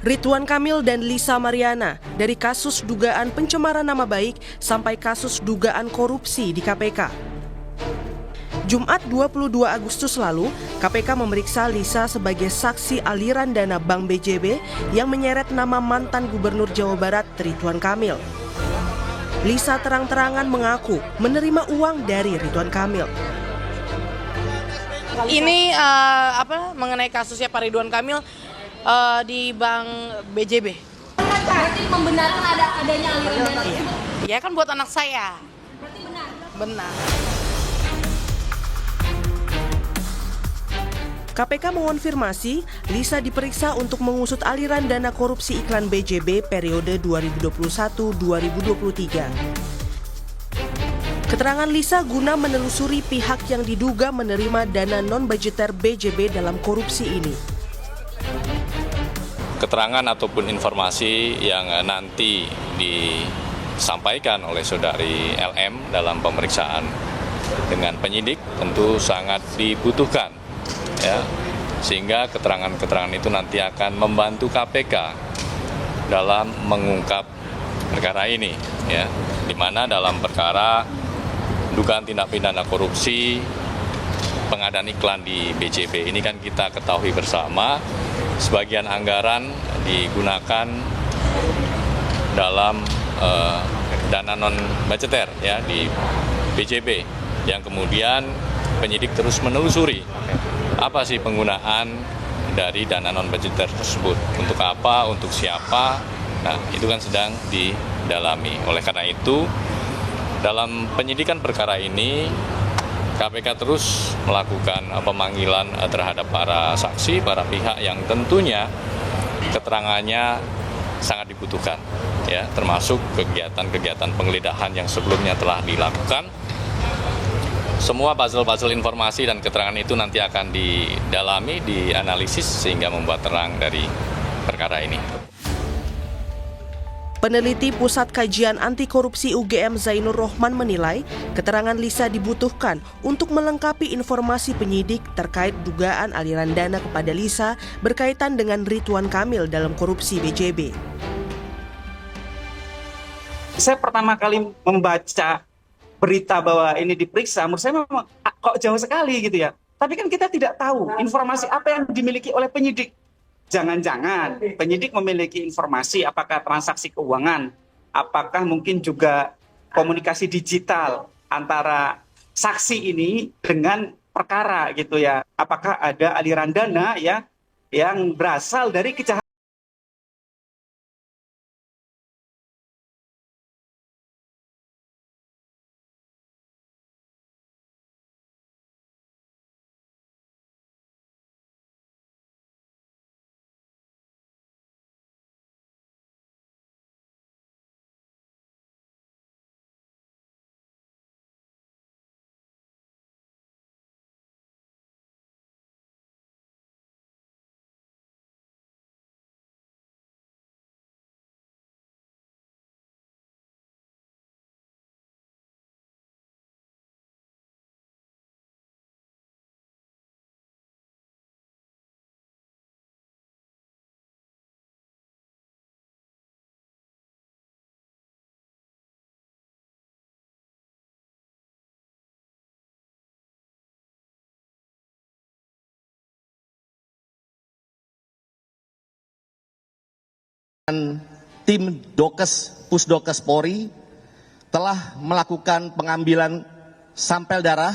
Ridwan Kamil dan Lisa Mariana dari kasus dugaan pencemaran nama baik sampai kasus dugaan korupsi di KPK. Jumat 22 Agustus lalu, KPK memeriksa Lisa sebagai saksi aliran dana Bank BJB yang menyeret nama mantan Gubernur Jawa Barat Ridwan Kamil. Lisa terang-terangan mengaku menerima uang dari Ridwan Kamil. Ini mengenai kasusnya Pak Ridwan Kamil di Bank BJB. Berarti membenarkan adanya aliran dana itu? Iya kan buat anak saya. Berarti benar? Benar. KPK mengonfirmasi Lisa diperiksa untuk mengusut aliran dana korupsi iklan BJB periode 2021-2023. Keterangan Lisa guna menelusuri pihak yang diduga menerima dana non-budgeter BJB dalam korupsi ini. Keterangan ataupun informasi yang nanti disampaikan oleh saudari LM dalam pemeriksaan dengan penyidik tentu sangat dibutuhkan, ya, sehingga keterangan-keterangan itu nanti akan membantu KPK dalam mengungkap perkara ini, ya, di mana dalam perkara dugaan tindak pidana korupsi pengadaan iklan di BJB ini kan kita ketahui bersama sebagian anggaran digunakan dalam dana non budgeter, ya, di BJB yang kemudian penyidik terus menelusuri apa sih penggunaan dari dana non budgeter tersebut, untuk apa, untuk siapa. Nah, itu kan sedang didalami. Oleh karena itu, dalam penyidikan perkara ini KPK terus melakukan pemanggilan terhadap para saksi, para pihak yang tentunya keterangannya sangat dibutuhkan, ya, termasuk kegiatan-kegiatan penggeledahan yang sebelumnya telah dilakukan. Semua puzzle-puzzle informasi dan keterangan itu nanti akan didalami, dianalisis sehingga membuat terang dari perkara ini. Peneliti Pusat Kajian Anti Korupsi UGM Zainur Rohman menilai keterangan Lisa dibutuhkan untuk melengkapi informasi penyidik terkait dugaan aliran dana kepada Lisa berkaitan dengan Ridwan Kamil dalam korupsi BJB. Saya pertama kali membaca berita bahwa ini diperiksa, menurut saya memang kok jauh sekali gitu ya. Tapi kan kita tidak tahu informasi apa yang dimiliki oleh penyidik. Jangan-jangan penyidik memiliki informasi apakah transaksi keuangan, apakah mungkin juga komunikasi digital antara saksi ini dengan perkara gitu ya. Apakah ada aliran dana ya yang berasal dari kejahatan. Tim Pusdokes Polri telah melakukan pengambilan sampel darah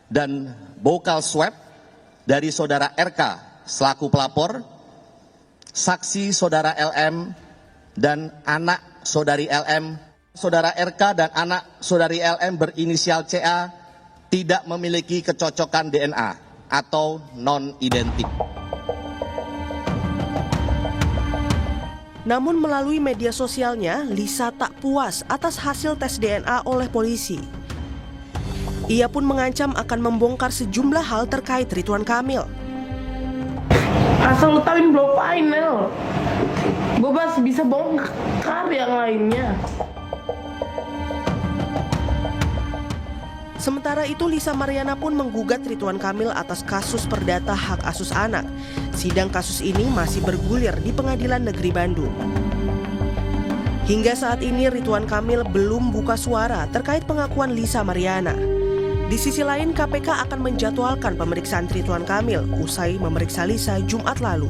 dan bokal swab dari saudara RK selaku pelapor, saksi saudara LM dan anak saudari LM. Saudara RK dan anak saudari LM berinisial CA tidak memiliki kecocokan DNA atau non-identik. Namun melalui media sosialnya, Lisa tak puas atas hasil tes DNA oleh polisi. Ia pun mengancam akan membongkar sejumlah hal terkait Ridwan Kamil. Asal lu tauin belum final, gue masih bisa bongkar yang lainnya. Sementara itu, Lisa Mariana pun menggugat Ridwan Kamil atas kasus perdata hak asuh anak. Sidang kasus ini masih bergulir di Pengadilan Negeri Bandung. Hingga saat ini Ridwan Kamil belum buka suara terkait pengakuan Lisa Mariana. Di sisi lain, KPK akan menjadwalkan pemeriksaan Ridwan Kamil usai memeriksa Lisa Jumat lalu.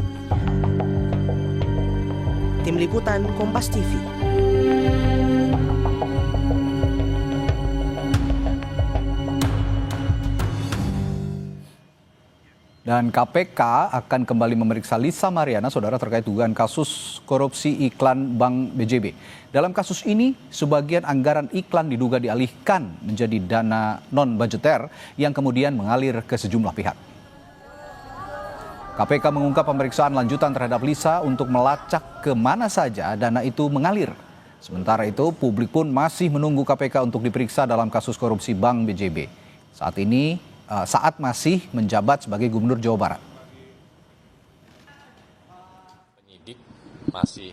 Tim Liputan Kompas TV. Dan KPK akan kembali memeriksa Lisa Mariana, saudara, terkait dugaan kasus korupsi iklan Bank BJB. Dalam kasus ini, sebagian anggaran iklan diduga dialihkan menjadi dana non-budgeter yang kemudian mengalir ke sejumlah pihak. KPK mengungkap pemeriksaan lanjutan terhadap Lisa untuk melacak kemana saja dana itu mengalir. Sementara itu, publik pun masih menunggu KPK untuk diperiksa dalam kasus korupsi Bank BJB. Saat masih menjabat sebagai Gubernur Jawa Barat. Penyidik masih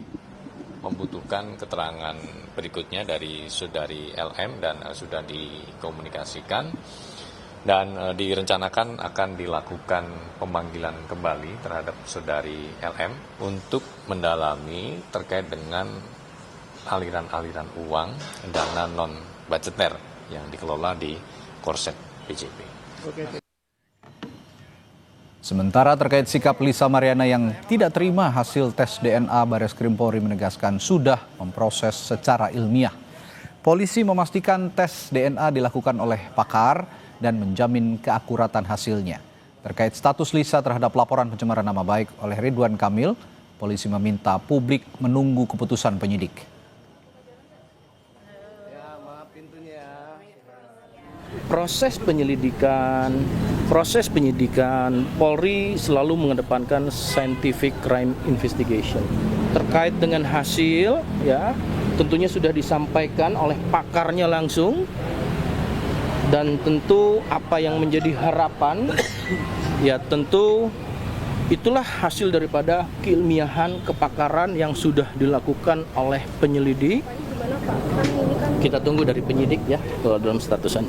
membutuhkan keterangan berikutnya dari saudari LM dan sudah dikomunikasikan dan direncanakan akan dilakukan pemanggilan kembali terhadap saudari LM untuk mendalami terkait dengan aliran-aliran uang dana non-budgeter yang dikelola di Korset BJB. Sementara terkait sikap Lisa Mariana yang tidak terima hasil tes DNA, Bareskrim Polri menegaskan sudah memproses secara ilmiah. Polisi memastikan tes DNA dilakukan oleh pakar dan menjamin keakuratan hasilnya. Terkait status Lisa terhadap laporan pencemaran nama baik oleh Ridwan Kamil, polisi meminta publik menunggu keputusan penyidik. Proses penyidikan Polri selalu mengedepankan scientific crime investigation. Terkait dengan hasil, ya, tentunya sudah disampaikan oleh pakarnya langsung, dan tentu apa yang menjadi harapan, ya tentu itulah hasil daripada keilmiahan kepakaran yang sudah dilakukan oleh penyelidik. Kita tunggu dari penyidik ya kalau dalam statusan.